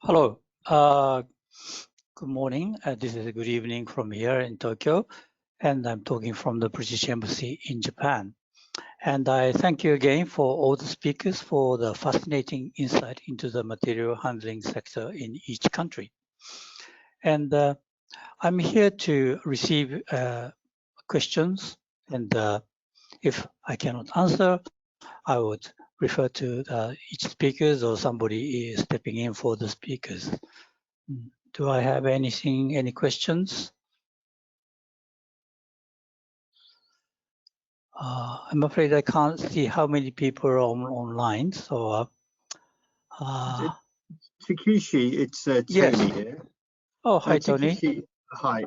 Hello. Good morning. This is a good evening from here in Tokyo, and I'm talking from the British Embassy in Japan. And I thank you again for all the speakers for the fascinating insight into the material handling sector in each country. And I'm here to receive questions, and if I cannot answer, I would refer to each speakers or somebody is stepping in for the speakers. Do I have any questions? I'm afraid I can't see how many people are online. So, Takeshi, it's Tony yes. here. Oh, hi, Tony. Takeshi, hi.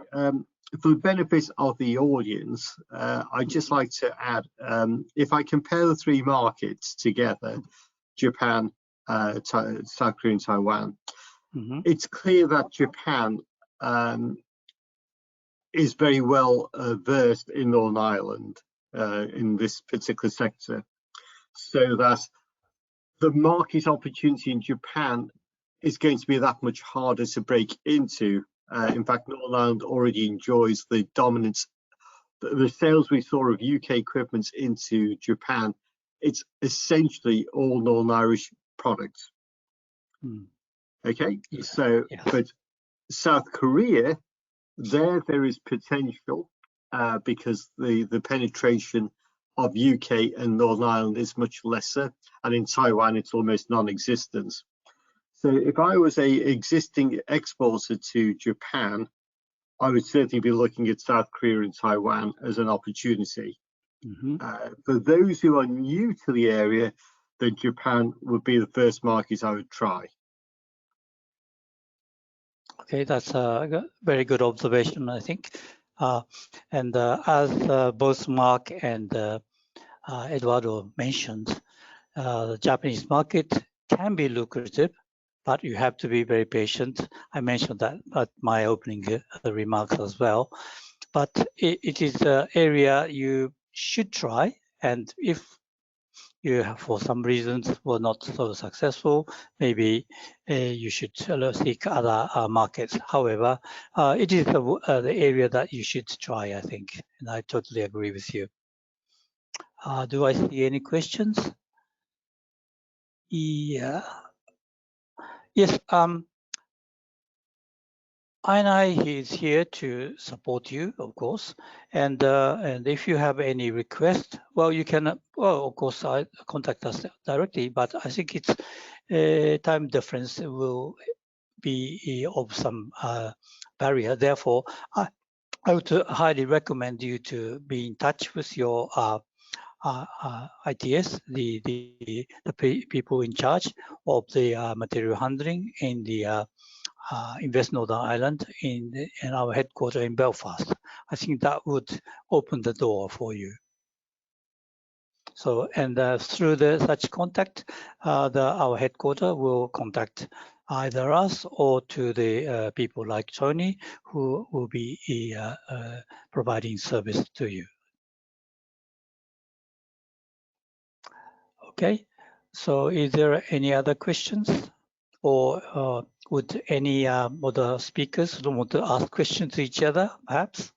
For the benefit of the audience, I'd just like to add, if I compare the three markets together, Japan, South Korea and Taiwan, it's clear that Japan is very well versed in Northern Ireland in this particular sector, so that the market opportunity in Japan is going to be that much harder to break into. In fact, Northern Ireland already enjoys the dominance. The sales we saw of UK equipment into Japan, it's essentially all Northern Irish products. Okay, yeah. So, yeah. But South Korea, there is potential because the penetration of UK and Northern Ireland is much lesser, and in Taiwan it's almost non-existent. So if I was a existing exporter to Japan, I would certainly be looking at South Korea and Taiwan as an opportunity. For those who are new to the area, then Japan would be the first market I would try. Okay, that's a very good observation, I think. And as both Mark and Eduardo mentioned, the Japanese market can be lucrative, but you have to be very patient. I mentioned that at my opening remarks as well. But it is an area you should try, and if you have, for some reasons, were not so successful, maybe you should seek other markets. However, it is the area that you should try, I think, and I totally agree with you. Do I see any questions? Yeah. Yes. INI is here to support you, of course, and if you have any request, well, you can, well, of course, contact us directly. But I think it's time difference will be of some barrier. Therefore, I would highly recommend you to be in touch with your ITS, the people in charge of the material handling in the Invest Northern Ireland in our headquarters in Belfast. I think that would open the door for you. So, and through such contact, our headquarters will contact either us or to the people like Tony, who will be providing service to you. Okay, so is there any other questions, or would any other speakers want to ask questions to each other, perhaps?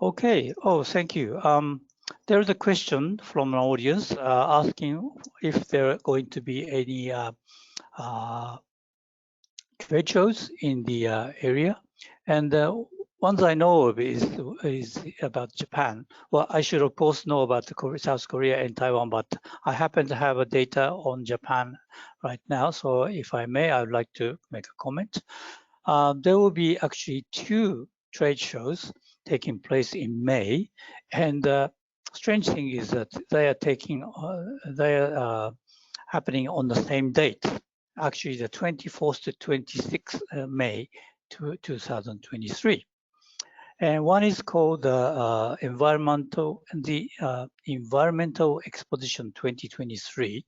Okay. Oh, thank you. There is a question from an audience asking if there are going to be any trade shows in the area, and ones I know of is about Japan. Well, I should of course know about South Korea and Taiwan, but I happen to have a data on Japan right now. So if I may, I would like to make a comment. There will be actually 2 trade shows taking place in May, and strange thing is that they are happening on the same date. Actually, the 24th to 26th May 2023. And one is called the Environmental Exposition 2023,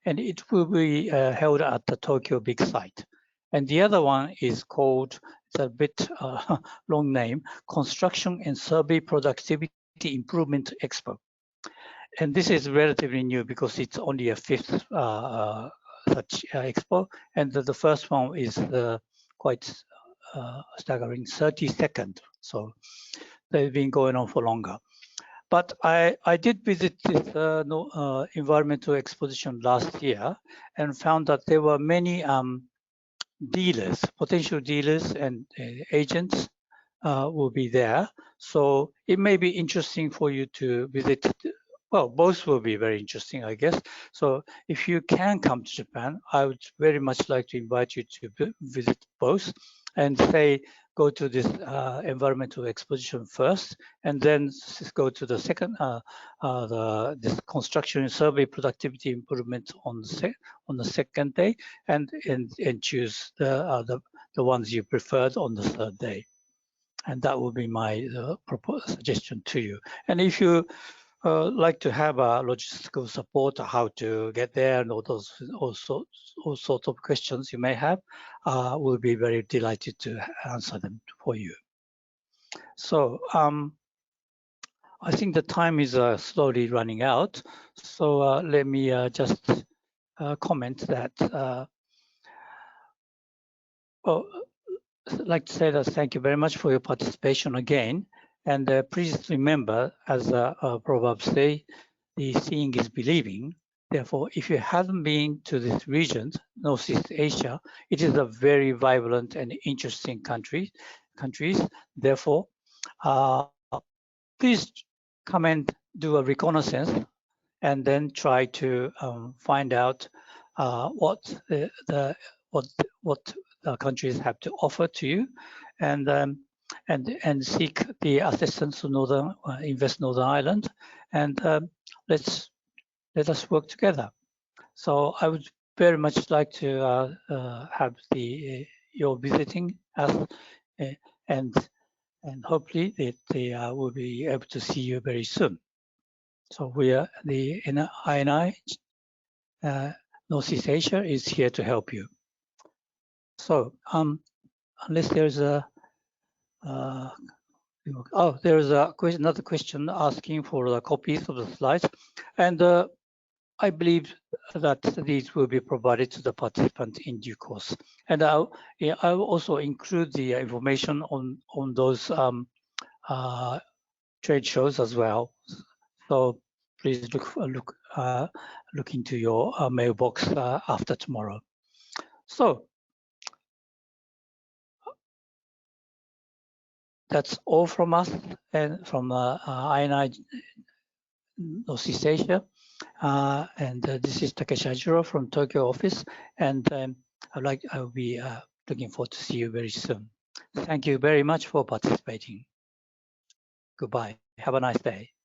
and it will be held at the Tokyo Big Site. And the other one is called, it's a bit long name, Construction and Survey Productivity Improvement Expo. this is relatively new because it's only a 5th such expo, and the first one is quite staggering, 32nd. So they've been going on for longer. But I did visit this environmental exposition last year and found that there were many dealers, potential dealers and agents will be there. So it may be interesting for you to visit. Well, both will be very interesting, I guess. So if you can come to Japan, I would very much like to invite you to visit both and say, go to this environmental exposition first, and then go to the second, this construction survey productivity improvement on the second day, and choose the ones you preferred on the third day. And that would be my suggestion to you. And if you like to have a logistical support, how to get there, and all sorts of questions you may have, we'll be very delighted to answer them for you. So I think the time is slowly running out. So let me just comment that. I'd like to say that thank you very much for your participation again. And please remember, as proverbs say, the seeing is believing. Therefore, if you haven't been to this region, Northeast Asia, it is a very vibrant and interesting countries. Therefore, please come and do a reconnaissance and then try to find out what the countries have to offer to you, and seek the assistance to Invest Northern Ireland, and let us work together. So I would very much like to have your visiting us, and hopefully they will be able to see you very soon. So we are the INI Northeast Asia is here to help you. So unless there's there's another question asking for the copies of the slides, and I believe that these will be provided to the participant in due course. And I'll also include the information on those trade shows as well. So please look into your mailbox after tomorrow. So that's all from us and from INI Northeast Asia. And this is Takeshi Ajiro from Tokyo office, and I will be looking forward to see you very soon. Thank you very much for participating. Goodbye. Have a nice day.